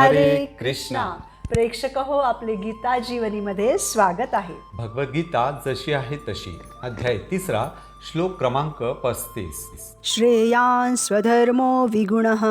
हरे कृष्णा. प्रेक्षक हो, आपले गीता जीवनीमध्ये स्वागत आहे. भगवद्गीता जशी आहे तशी, अध्याय 3, श्लोक क्रमांक 35. श्रेयान् स्वधर्मो विगुणः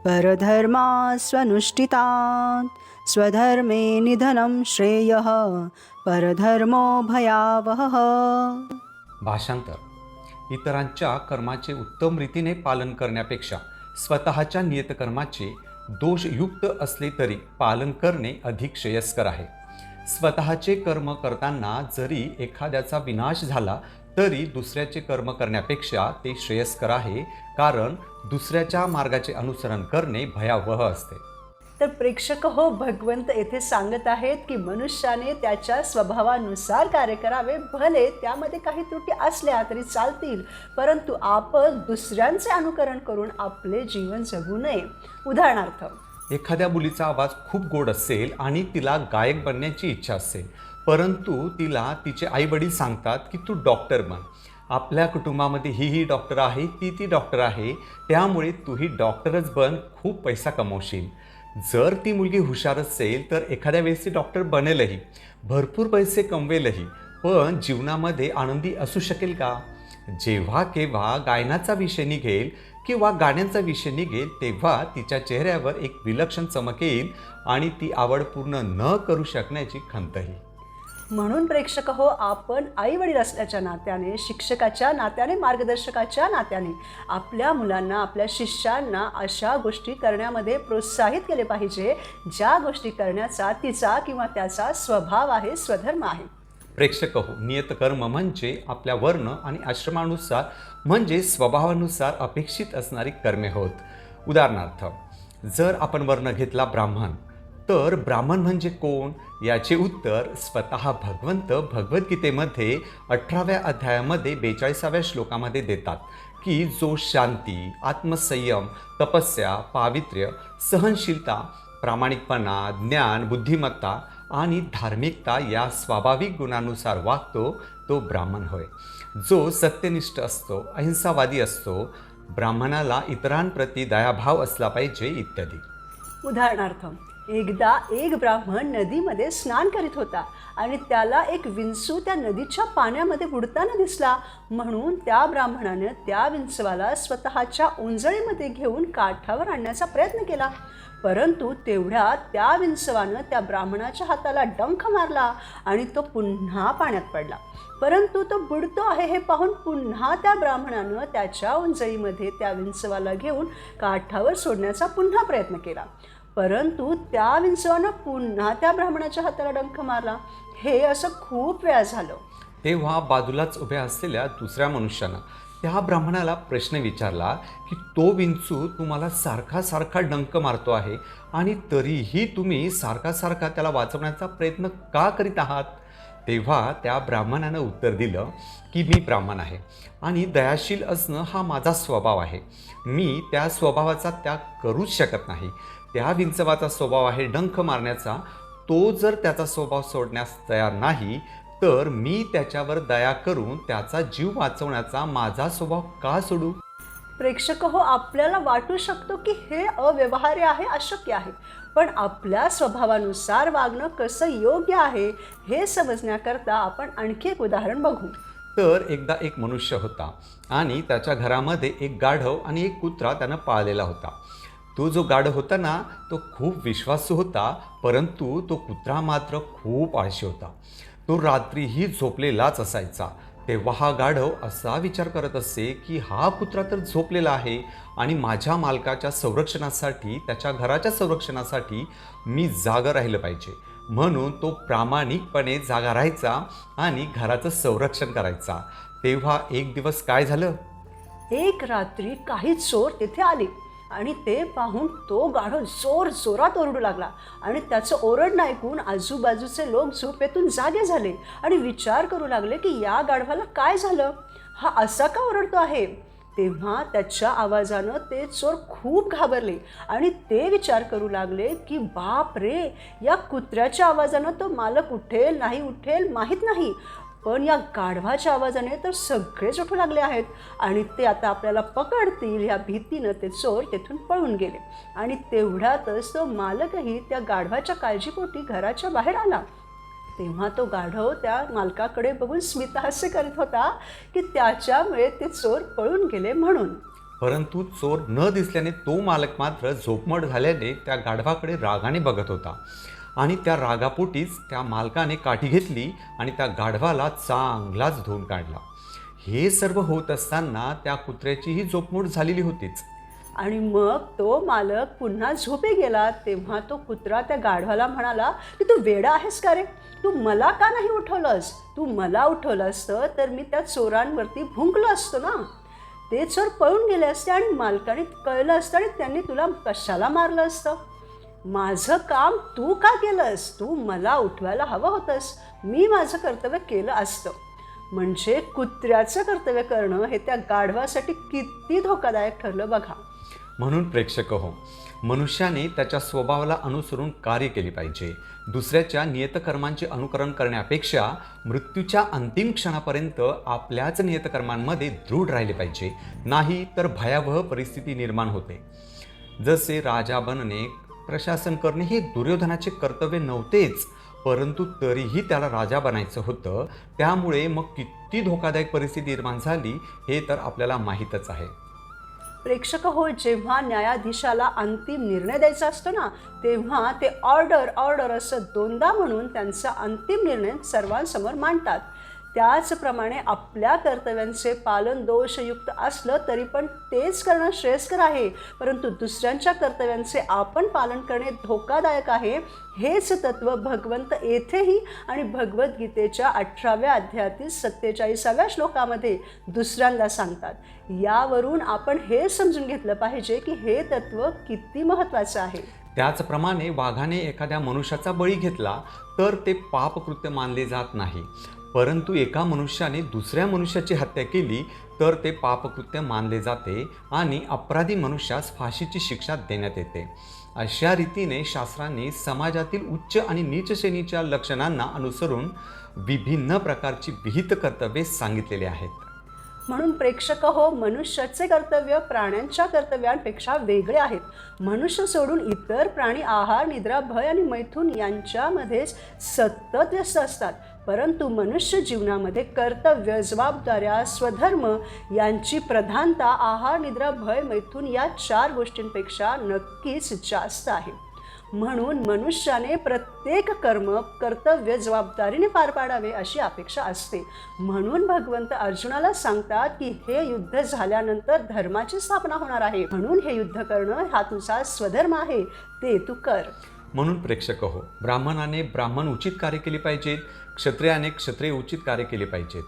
परधर्मा स्वनुष्ठितान् स्वधर्मे निधनं श्रेयः परधर्मो भयावहः. भाषांतर. इतरांच्या कर्माचे उत्तम रीतीने पालन करण्यापेक्षा स्वतःच्या नियतकर्माचे दोषयुक्त असले तरी पालन करणे अधिक श्रेयस्कर आहे. स्वतःचे कर्म करताना जरी एखाद्याचा विनाश झाला तरी दुसऱ्याचे कर्म करण्यापेक्षा ते श्रेयस्कर आहे, कारण दुसऱ्याच्या मार्गाचे अनुसरण करणे भयावह असते. तर प्रेक्षक हो, भगवंत येथे सांगत आहेत की मनुष्याने त्याच्या स्वभावानुसार कार्य करावे. भले त्यामध्ये काही त्रुटी असल्या तरी चालतील, परंतु आपण दुसऱ्यांचे अनुकरण करून आपले जीवन जगू नये. उदाहरणार्थ, एखाद्या मुलीचा आवाज खूप गोड असेल आणि तिला गायक बनण्याची इच्छा असेल, परंतु तिला तिचे आई वडील सांगतात की तू डॉक्टर बन. आपल्या कुटुंबामध्ये ही डॉक्टर आहे, ती डॉक्टर आहे, त्यामुळे तूही डॉक्टरच बन, खूप पैसा कमवशील. जर ती मुलगी हुशार असेल तर एखाद्या वेळेस ती डॉक्टर बनेलही, भरपूर पैसे कमवेलही, पण जीवनामध्ये आनंदी असू शकेल का? जेव्हा केव्हा गायनाचा विषय निघेल किंवा गाण्यांचा विषय निघेल तेव्हा तिच्या चेहऱ्यावर एक विलक्षण चमक येईल आणि ती आवड पूर्ण न करू शकण्याची खंतही. म्हणून प्रेक्षक हो, आपण आई वडील असल्याच्या नात्याने, शिक्षकाच्या नात्याने, मार्गदर्शकाच्या नात्याने आपल्या मुलांना, आपल्या शिष्यांना अशा गोष्टी करण्यामध्ये प्रोत्साहित केले पाहिजे ज्या गोष्टी करण्याचा तिचा किंवा त्याचा स्वभाव आहे, स्वधर्म आहे. प्रेक्षक हो, नियतकर्म म्हणजे आपल्या वर्ण आणि आश्रमानुसार म्हणजे स्वभावानुसार अपेक्षित असणारी कर्मे होत. उदाहरणार्थ, जर आपण वर्ण घेतला ब्राह्मण, तर ब्राह्मण म्हणजे कोण याचे उत्तर स्वतः भगवंत भगवद्गीतेमध्ये 18व्या अध्यायामध्ये 42व्या श्लोकामध्ये देतात की जो शांती, आत्मसंयम, तपस्या, पावित्र्य, सहनशीलता, प्रामाणिकपणा, ज्ञान, बुद्धिमत्ता आणि धार्मिकता या स्वाभाविक गुणांनुसार वागतो तो ब्राह्मण होय. जो सत्यनिष्ठ असतो, अहिंसावादी असतो, ब्राह्मणाला इतरांप्रती दयाभाव असला पाहिजे इत्यादी. उदाहरणार्थ, एकदा एक ब्राह्मण नदीमध्ये स्नान करीत होता आणि त्याला एक विंचू त्या नदीच्या पाण्यामध्ये बुडताना दिसला. म्हणून त्या ब्राह्मणाने त्या विंचवाला स्वतःच्या ओंजळीमध्ये घेऊन काठावर आणण्याचा प्रयत्न केला, परंतु तेवढ्यात त्या विंचवानं त्या ब्राह्मणाच्या हाताला डंख मारला आणि तो पुन्हा पाण्यात पडला. परंतु तो बुडतो आहे हे पाहून पुन्हा त्या ब्राह्मणानं त्याच्या ओंजळीमध्ये त्या विंचवाला घेऊन काठावर सोडण्याचा पुन्हा प्रयत्न केला, परंतु त्या विंचवानं पुन्हा त्या ब्राह्मणाच्या हाताला डंख मारला. हे असं खूप वेळा झालं. तेव्हा बाजूलाच उभ्या असलेल्या दुसऱ्या मनुष्यानं त्या ब्राह्मणाला प्रश्न विचारला की तो विंचू तुम्हाला सारखा सारखा डंक मारतो आहे आणि तरीही तुम्ही सारखा सारखा त्याला वाचवण्याचा प्रयत्न का करीत आहात? तेव्हा त्या ब्राह्मणानं उत्तर दिलं की मी ब्राह्मण आहे आणि दयाशील असणं हा माझा स्वभाव आहे. मी त्या स्वभावाचा त्याग करूच शकत नाही. त्या विंचवाचा स्वभाव आहे डंख मारण्याचा. तो जर त्याचा स्वभाव सोडण्यास तयार नाही तर मी त्याच्यावर दया करून त्याचा जीव वाचवण्याचा माझा स्वभाव का सोडू? प्रेक्षक हो, आपल्याला वाटू शकतो की हे अव्यवहार्य आहे, अशक्य आहे, पण आपल्या स्वभावानुसार वागणं कसं योग्य आहे हे समजण्याकरता आपण आणखी एक उदाहरण बघू. तर एकदा एक मनुष्य होता आणि त्याच्या घरामध्ये एक गाढव आणि एक कुत्रा त्यानं पाळलेला होता. तो जो गाढव होता ना, तो खूप विश्वासू होता, परंतु तो कुत्रा मात्र खूप आळशी होता. तो रात्रीही झोपलेलाच असायचा. तेव्हा हा गाढव असा विचार करत असे की हा कुत्रा तर झोपलेला आहे आणि माझ्या मालकाच्या संरक्षणासाठी, त्याच्या घराच्या संरक्षणासाठी मी जागा राहिलं पाहिजे. म्हणून तो प्रामाणिकपणे जागा राहायचा आणि घराचं संरक्षण करायचा. तेव्हा एक दिवस काय झालं? एक रात्री काही चोर तिथे आले आणि ते पाहून तो गाढव जोर जोरात ओरडू लागला आणि त्याचं ओरडणं ऐकून आजूबाजूचे लोक झोपेतून जागे झाले आणि विचार करू लागले की या गाढवाला काय झालं, हा असा का ओरडतो आहे. तेव्हा त्याच्या आवाजानं ते चोर खूप घाबरले आणि ते विचार करू लागले की बाप रे, या कुत्र्याच्या आवाजानं तो मालक उठेल नाही उठेल माहीत नाही, पण या गाढवाच्या आवाजाने तर सगळेच उठू लागले आहेत आणि ते आता आपल्याला पकडतील ह्या भीतीनं ते चोर तेथून पळून गेले. आणि तेवढ्यातच तो मालकही त्या गाढवाच्या काळजीपोटी घराच्या बाहेर आला. तेव्हा तो गाढव त्या मालकाकडे बघून स्मितहास्य करीत होता की त्याच्यामुळे ते चोर पळून गेले म्हणून. परंतु चोर न दिसल्याने तो मालक मात्र झोपमोड झाल्याने त्या गाढवाकडे रागाने बघत होता आणि त्या रागापोटीच त्या मालकाने काठी घेतली आणि त्या गाढवाला चांगलाच धुवून काढला. हे सर्व होत असताना त्या कुत्र्याचीही झोपमोड झालेली होतीच. आणि मग तो मालक पुन्हा झोपे गेला. तेव्हा तो कुत्रा त्या गाढवाला म्हणाला की तू वेडा आहेस का रे, तू मला का नाही उठवलंस, तू मला उठवलं असतं तर मी त्या चोरांवरती भुंकलो असतो ना, ते चोर पळून गेले असते आणि मालकाने कळलं असतं आणि त्यांनी तुला कशाला मारलं असतं. माझं काम तू का केलंस, तू मला उठवायला हवं होतंस, मी माझं कर्तव्य केलं असतं. म्हणजे कुत्र्याचं कर्तव्य करणं हे त्या गाढवासाठी किती धोकादायक ठरलं बघा. म्हणून प्रेक्षक हो, मनुष्याने त्याच्या स्वभावाला अनुसरून कार्य केले पाहिजे. दुसऱ्याच्या नियतकर्मांचे अनुकरण करण्यापेक्षा मृत्यूच्या अंतिम क्षणापर्यंत आपल्याच नियतकर्मांमध्ये दृढ राहिले पाहिजे, नाही तर भयावह परिस्थिती निर्माण होते. जसे राजा बनणे, प्रशासन करणे हे दुर्योधनाचे कर्तव्य नव्हतेच, परंतु तरीही त्याला राजा बनायचं होतं. त्यामुळे मग किती धोकादायक परिस्थिती निर्माण झाली हे तर आपल्याला माहीतच आहे. प्रेक्षक हो, जेव्हा न्यायाधीशाला अंतिम निर्णय द्यायचा असतो ना, तेव्हा ते ऑर्डर ऑर्डर असं दोनदा म्हणून त्यांचा अंतिम निर्णय सर्वांसमोर मांडतात. त्याचप्रमाणे आपल्या कर्तव्यांचे पालन दोषयुक्त असलं तरी पण तेच करणं श्रेयस्कर आहे, परंतु दुसऱ्यांच्या कर्तव्यांचे आपण पालन करणे धोकादायक आहे. हेच तत्त्व भगवंत येथेही आणि भगवद्गीतेच्या 18व्या अध्यायातील 47व्या श्लोकामध्ये दुसऱ्यांदा सांगतात. यावरून आपण हे समजून घेतलं पाहिजे की हे तत्त्व किती महत्त्वाचं आहे. त्याचप्रमाणे वाघाने एखाद्या मनुष्याचा बळी घेतला तर ते पापकृत्य मानले जात नाही, परंतु एका मनुष्याने दुसऱ्या मनुष्याची हत्या केली तर ते पापकृत्य मानले जाते आणि अपराधी मनुष्यास फाशीची शिक्षा देण्यात येते. अशा रीतीने शास्त्रांनी समाजातील उच्च आणि नीच श्रेणीच्या लक्षणांना अनुसरून विभिन्न प्रकारची विहित कर्तव्ये सांगितलेली आहेत. म्हणून प्रेक्षक हो, मनुष्याचे कर्तव्य प्राण्यांच्या कर्तव्यांपेक्षा वेगळे आहेत. मनुष्य सोडून इतर प्राणी आहार, निद्रा, भय आणि मैथून यांच्यामध्येच सतत व्यस्त असतात, परंतु मनुष्य जीवनामध्ये कर्तव्य, जबाबदाऱ्या, स्वधर्म यांची प्रधानता आहार, निद्रा, भय, मैथून या 4 गोष्टींपेक्षा नक्कीच जास्त आहे. म्हणून मनुष्याने प्रत्येक कर्म, कर्तव्य जबाबदारीने पार पाडावे अशी अपेक्षा असते. म्हणून भगवंत अर्जुनाला सांगतात की हे युद्ध झाल्यानंतर धर्माची स्थापना होणार आहे, म्हणून हे युद्ध करणं हा तुझा स्वधर्म आहे, ते तू कर. म्हणून प्रेक्षक हो, ब्राह्मणाने ब्राह्मण उचित कार्य केले पाहिजेत, क्षत्रियाने क्षत्रिय उचित कार्य केले पाहिजेत.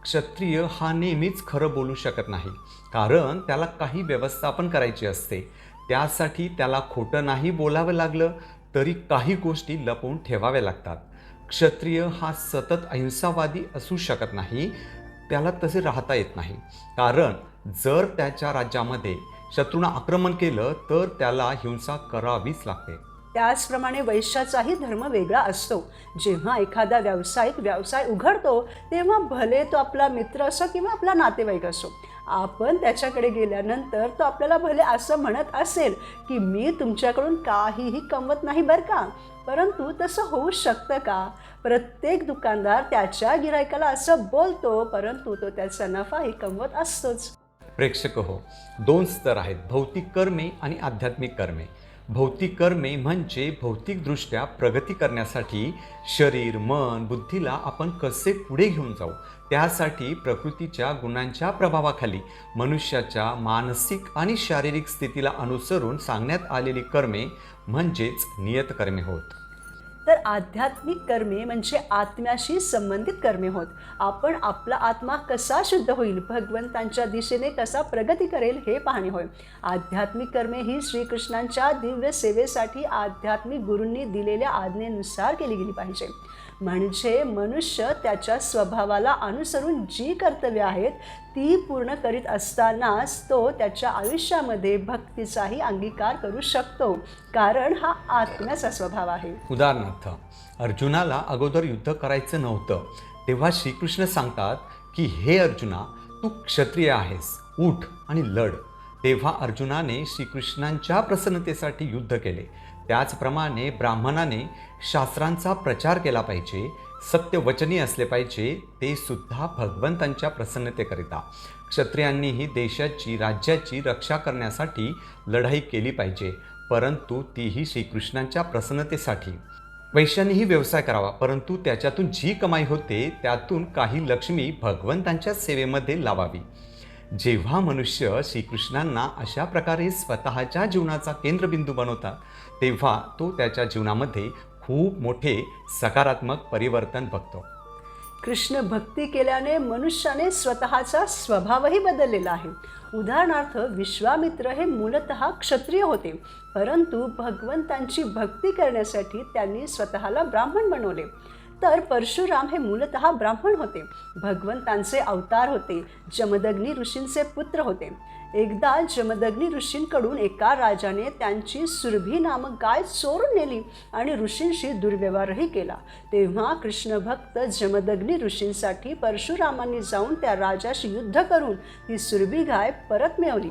क्षत्रिय हा नेहमीच खरं बोलू शकत नाही, कारण त्याला काही व्यवस्थापन करायची असते. त्यासाठी त्याला खोटं नाही बोलावं लागलं तरी काही गोष्टी लपवून ठेवाव्या लागतात. क्षत्रिय हा सतत अहिंसावादी असू शकत नाही, त्याला तसे राहता येत नाही, कारण जर त्याच्या राज्यामध्ये शत्रूंना आक्रमण केलं तर त्याला हिंसा करावीच लागते. त्याचप्रमाणे वैश्याचाही धर्म वेगळा असतो. जेव्हा एखादा व्यावसायिक व्यवसाय उघडतो तेव्हा भले तो आपला मित्र असो किंवा आपला नातेवाईक असो, आपण त्याच्याकडे गेल्यानंतर तो आपल्याला भले असं म्हणत असेल की मी तुमच्याकडून काहीही कमवत नाही बरं का, परंतु तसं होऊ शकतं का? प्रत्येक दुकानदार त्याच्या गिरायकाला असं बोलतो, परंतु तो त्याचा नफाही कमवत असतोच. प्रेक्षक हो, 2 स्तर आहेत, भौतिक कर्मे आणि आध्यात्मिक कर्मे. भौतिक कर्मे म्हणजे भौतिकदृष्ट्या प्रगती करण्यासाठी शरीर, मन, बुद्धीला आपण कसे पुढे घेऊन जाऊ, त्यासाठी प्रकृतीच्या गुणांच्या प्रभावाखाली मनुष्याच्या मानसिक आणि शारीरिक स्थितीला अनुसरून सांगण्यात आलेली कर्मे म्हणजेच नियतकर्मे होत. तर आध्यात्मिक कर्मे म्हणजे आत्म्याशी संबंधित कर्मे होत. आपण आपला आत्मा कसा शुद्ध होईल, भगवंतांच्या दिशेने कसा प्रगती करेल हे पाहणे होय. आध्यात्मिक कर्मे ही श्रीकृष्णांच्या दिव्य सेवेसाठी आध्यात्मिक गुरूंनी दिलेल्या आज्ञेनुसार केली गेली पाहिजे. म्हणजे मनुष्य त्याच्या स्वभावाला अनुसरून जी कर्तव्य आहेत ती पूर्ण करीत असतानाच तो त्याच्या आयुष्यामध्ये भक्तीचाही अंगीकार करू शकतो, कारण हा आत्म्याचा स्वभाव आहे. उदाहरणार्थ, अर्जुनाला अगोदर युद्ध करायचं नव्हतं, तेव्हा श्रीकृष्ण सांगतात की हे अर्जुना, तू क्षत्रिय आहेस, उठ आणि लढ. तेव्हा अर्जुनाने श्रीकृष्णांच्या प्रसन्नतेसाठी युद्ध केले. त्याचप्रमाणे ब्राह्मणाने शास्त्रांचा प्रचार केला पाहिजे, सत्यवचनी असले पाहिजे, ते सुद्धा भगवंतांच्या प्रसन्नतेकरिता. क्षत्रियांनीही देशाची, राज्याची रक्षा करण्यासाठी लढाई केली पाहिजे, परंतु तीही श्रीकृष्णांच्या प्रसन्नतेसाठी. वैश्यांनीही व्यवसाय करावा, परंतु त्याच्यातून जी कमाई होते त्यातून काही लक्ष्मी भगवंतांच्या सेवेमध्ये लावावी. जेव्हा मनुष्य श्रीकृष्णांना अशा प्रकारे स्वतःच्या जीवनाचा केंद्रबिंदू बनवतात, तेव्हा तो त्याच्या जीवनामध्ये खूप मोठे सकारात्मक परिवर्तन बघतो. कृष्ण भक्ती केल्याने मनुष्याने स्वतःचा स्वभावही बदललेला आहे. उदाहरणार्थ, विश्वामित्र हे मूलतः क्षत्रिय होते, परंतु भगवंतांची भक्ती करण्यासाठी त्यांनी स्वतःला ब्राह्मण बनवले. तर परशुराम हे मूलतः ब्राह्मण होते, भगवंतांचे अवतार होते, जमदग्नी ऋषींचे पुत्र होते. एकदा जमदग्नी ऋषींकडून एका राजाने त्यांची सुरभी नामक गाय चोरून नेली आणि ऋषींशी दुर्व्यवहारही केला. तेव्हा कृष्णभक्त जमदग्नी ऋषींसाठी परशुरामांनी जाऊन त्या राजाशी युद्ध करून ती सुरभी गाय परत मिळवली.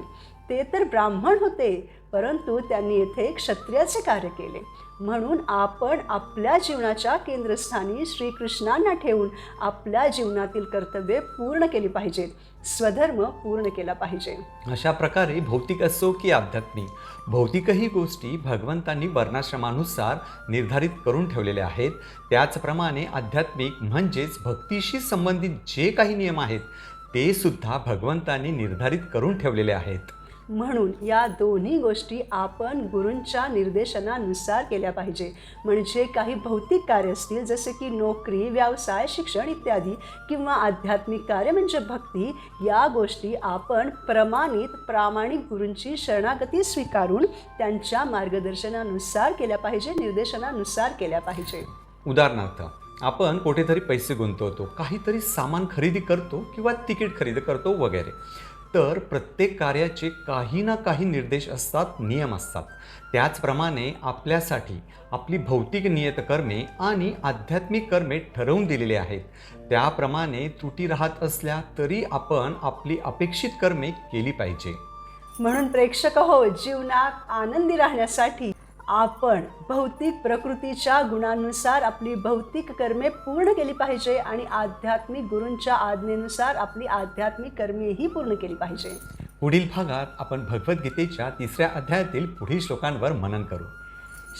ते तर ब्राह्मण होते, परंतु त्यांनी येथे क्षत्रियाचे कार्य केले. म्हणून आपण आपल्या जीवनाच्या केंद्रस्थानी श्रीकृष्णांना ठेवून आपल्या जीवनातील कर्तव्ये पूर्ण केली पाहिजेत, स्वधर्म पूर्ण केला पाहिजे. अशा प्रकारे भौतिक असो की आध्यात्मिक, भौतिकही गोष्टी भगवंतांनी वर्णाश्रमानुसार निर्धारित करून ठेवलेल्या आहेत. त्याचप्रमाणे आध्यात्मिक म्हणजेच भक्तीशी संबंधित जे काही नियम आहेत ते सुद्धा भगवंतांनी निर्धारित करून ठेवलेले आहेत. म्हणून या दोन्ही गोष्टी आपण गुरूंच्या निर्देशनानुसार केल्या पाहिजे. म्हणजे काही भौतिक कार्य असतील, जसे की नोकरी, व्यवसाय, शिक्षण इत्यादी, किंवा आध्यात्मिक कार्य म्हणजे भक्ती, या गोष्टी आपण प्रामाणिक गुरूंची शरणागती स्वीकारून त्यांच्या मार्गदर्शनानुसार केल्या पाहिजे, निर्देशनानुसार केल्या पाहिजे. उदाहरणार्थ, आपण कुठेतरी पैसे गुंतवतो, काहीतरी सामान खरेदी करतो किंवा तिकीट खरेदी करतो वगैरे. तर प्रत्येक कार्याचे काही ना काही निर्देश असतात, नियम असतात. त्याचप्रमाणे आपल्यासाठी आपली भौतिक नियतकर्मे आणि आध्यात्मिक कर्मे ठरवून दिलेली आहेत. त्याप्रमाणे त्रुटी राहत असल्या तरी आपण आपली अपेक्षित कर्मे केली पाहिजे. म्हणून प्रेक्षक हो, जीवनात आनंदी राहण्यासाठी आपण भौतिक प्रकृतीच्या गुणांनुसार आपली भौतिक कर्मे पूर्ण केली पाहिजे आणि आध्यात्मिक गुरूंच्या आज्ञेनुसार आपली आध्यात्मिक कर्मेही पूर्ण केली पाहिजे. पुढील भागात आपण भगवद्गीतेच्या 3ऱ्या अध्यायातील पुढील श्लोकांवर मनन करू.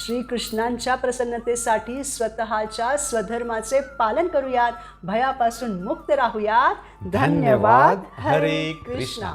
श्रीकृष्णांच्या प्रसन्नतेसाठी स्वतःच्या स्वधर्माचे पालन करूयात, भयापासून मुक्त राहूयात. धन्यवाद. हरे कृष्णा.